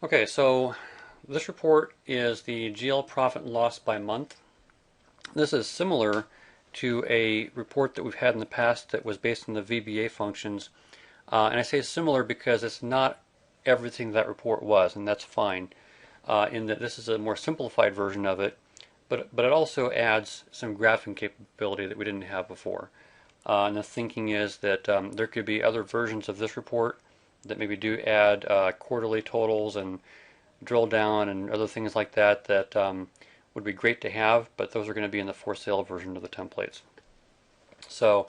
Okay, so this report is the GL profit and loss by month. This is similar to a report that we've had in the past that was based on the VBA functions. And I say similar because it's not everything that report was, and that's fine, in that this is a more simplified version of it, but it also adds some graphing capability that we didn't have before. And the thinking is that there could be other versions of this report that maybe do add quarterly totals and drill down and other things like that that would be great to have, but those are going to be in the for sale version of the templates. So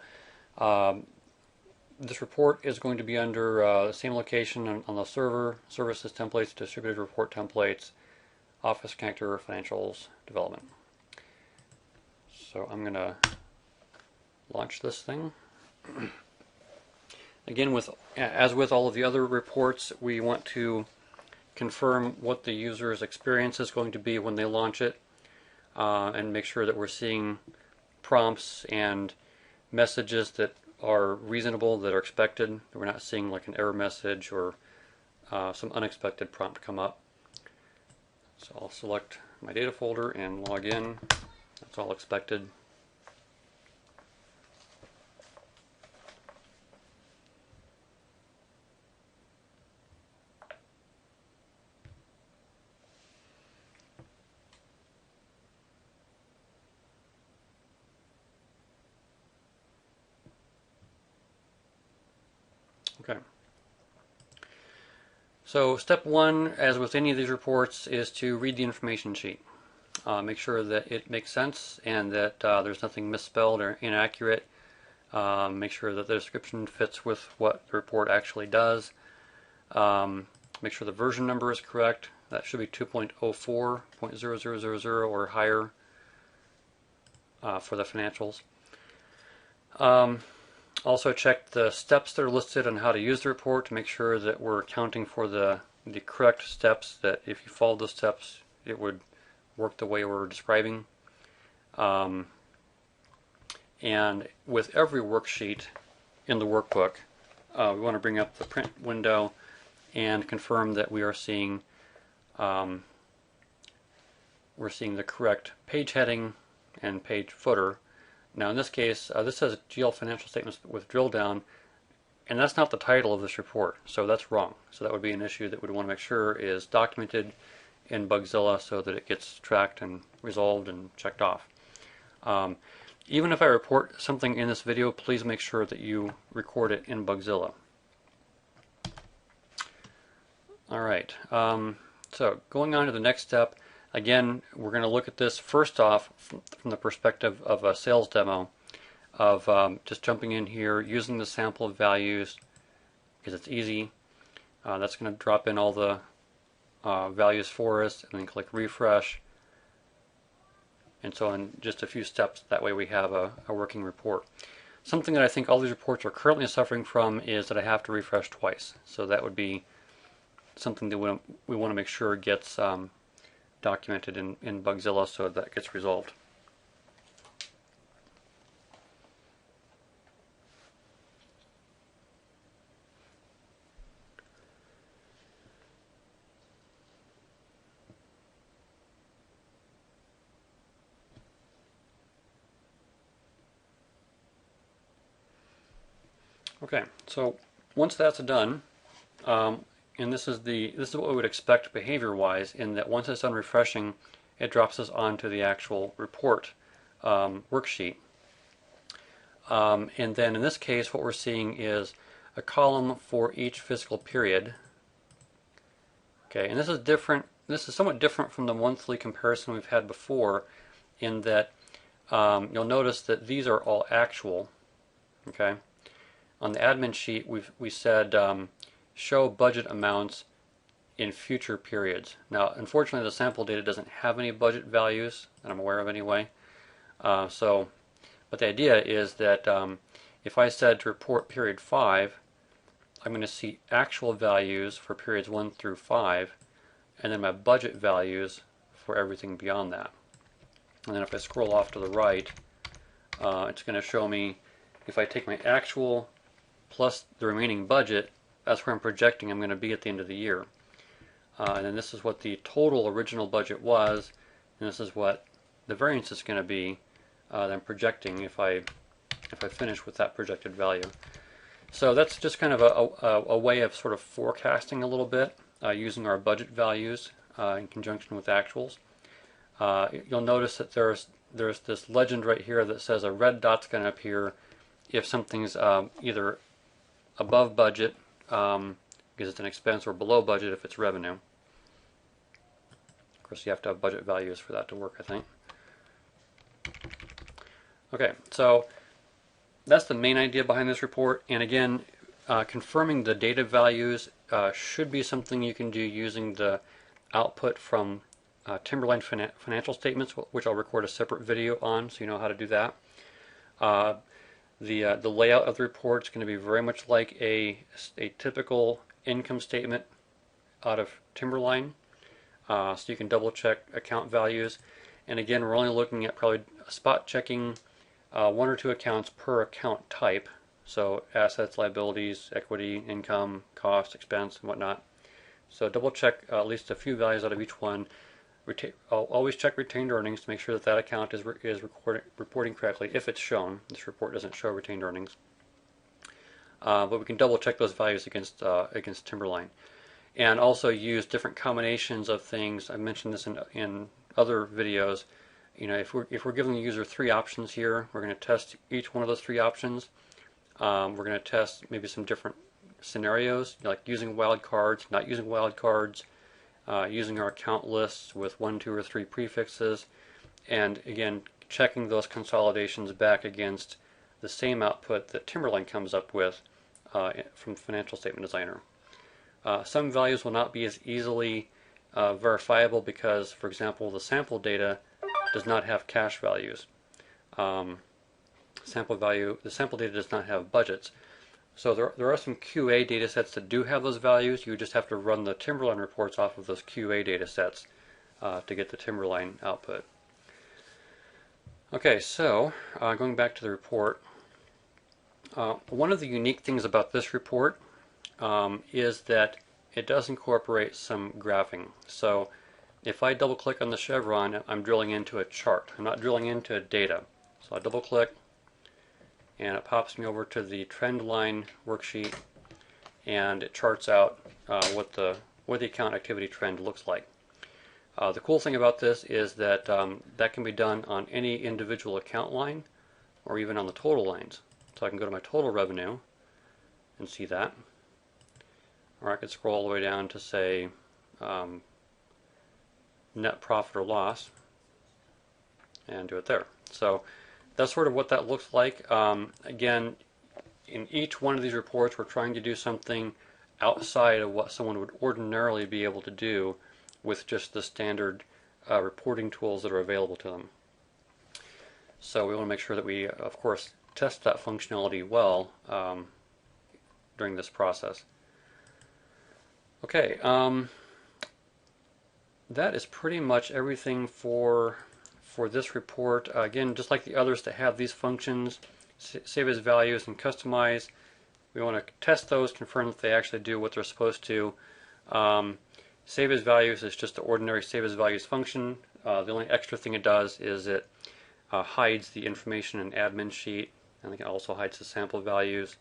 this report is going to be under the same location on the server, services templates, distributed report templates, Office Connector, financials, development. So I'm going to launch this thing. Again, as with all of the other reports, we want to confirm what the user's experience is going to be when they launch it, and make sure that we're seeing prompts and messages that are reasonable, that are expected, that we're not seeing like an error message or some unexpected prompt come up. So I'll select my data folder and log in. That's all expected. Okay. So step one, as with any of these reports, is to read the information sheet. Make sure that it makes sense and that there's nothing misspelled or inaccurate. Make sure that the description fits with what the report actually does. Make sure the version number is correct. That should be 2.04.0000 or higher for the financials. Also check the steps that are listed on how to use the report to make sure that we're accounting for the correct steps, that if you follow the steps it would work the way we're describing. And with every worksheet in the workbook, we want to bring up the print window and confirm that we are seeing the correct page heading and page footer. Now in this case, this says GL financial statements with drill down, and that's not the title of this report, so that's wrong. So that would be an issue that we'd want to make sure is documented in Bugzilla so that it gets tracked and resolved and checked off. Even if I report something in this video, please make sure that you record it in Bugzilla. Alright, so going on to the next step, again, we're going to look at this first off from the perspective of a sales demo, of just jumping in here, using the sample of values, because it's easy. That's going to drop in all the values for us, and then click refresh. And so in just a few steps, that way we have a working report. Something that I think all these reports are currently suffering from is that I have to refresh twice. So that would be something that we want to make sure gets documented in Bugzilla so that gets resolved. Okay, so once that's done, and this is what we would expect behavior-wise, in that once it's done refreshing, it drops us onto the actual report worksheet. And then in this case, what we're seeing is a column for each fiscal period. Okay, and this is different. This is somewhat different from the monthly comparison we've had before, in that you'll notice that these are all actual. Okay. On the admin sheet, we said show budget amounts in future periods. Now, unfortunately, the sample data doesn't have any budget values that I'm aware of anyway. But the idea is that if I said to report period 5, I'm going to see actual values for periods 1 through 5, and then my budget values for everything beyond that. And then if I scroll off to the right, it's going to show me, if I take my actual plus the remaining budget, that's where I'm projecting I'm going to be at the end of the year. and then this is what the total original budget was, and this is what the variance is going to be that I'm projecting if I finish with that projected value. So that's just kind of a way of sort of forecasting a little bit using our budget values in conjunction with actuals. You'll notice that there's this legend right here that says a red dot's going to appear if something's either above budget because it's an expense, or below budget if it's revenue. Of course, you have to have budget values for that to work, I think. Okay, so that's the main idea behind this report. And again, confirming the data values should be something you can do using the output from Timberline financial statements, which I'll record a separate video on so you know how to do that. The layout of the report is going to be very much like a typical income statement out of Timberline. So you can double check account values. And again, we're only looking at probably spot checking 1 or 2 accounts per account type. So assets, liabilities, equity, income, cost, expense, and whatnot. So double check at least a few values out of each one. I'll always check retained earnings to make sure that that account is reporting correctly if it's shown. This report doesn't show retained earnings. But we can double check those values against Timberline. And also use different combinations of things. I mentioned this in other videos. You know, if we're giving the user 3 options here, we're going to test each one of those 3 options. We're going to test maybe some different scenarios, like using wildcards, not using wildcards, using our account lists with 1, 2, or 3 prefixes, and again checking those consolidations back against the same output that Timberline comes up with from Financial Statement Designer. Some values will not be as easily verifiable because, for example, the sample data does not have cash values. The sample data does not have budgets. So there are some QA data sets that do have those values. You just have to run the Timberline reports off of those QA data sets to get the Timberline output. Okay, so going back to the report, one of the unique things about this report is that it does incorporate some graphing. So if I double click on the chevron, I'm drilling into a chart. I'm not drilling into data. So I double click, and it pops me over to the trend line worksheet, and it charts out what the account activity trend looks like. The cool thing about this is that that can be done on any individual account line or even on the total lines. So I can go to my total revenue and see that. Or I could scroll all the way down to, say, net profit or loss and do it there. So that's sort of what that looks like. Again, in each one of these reports, we're trying to do something outside of what someone would ordinarily be able to do with just the standard reporting tools that are available to them. So we want to make sure that we, of course, test that functionality well during this process. Okay, that is pretty much everything for this report. Again, just like the others that have these functions, save as values and customize, we want to test those, confirm that they actually do what they're supposed to. Save as values is just the ordinary save as values function. The only extra thing it does is it hides the information in admin sheet, and it also hides the sample values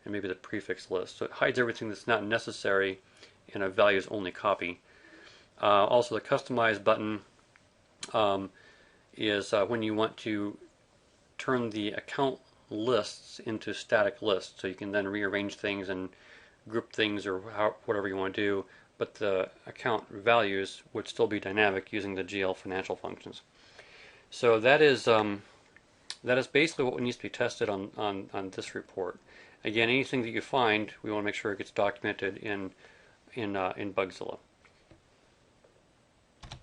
and maybe the prefix list. So it hides everything that's not necessary in a values only copy. Also, the customize button is when you want to turn the account lists into static lists, so you can then rearrange things and group things or whatever you want to do, but the account values would still be dynamic using the GL financial functions. So that is basically what needs to be tested on this report. Again, anything that you find, we want to make sure it gets documented in Bugzilla.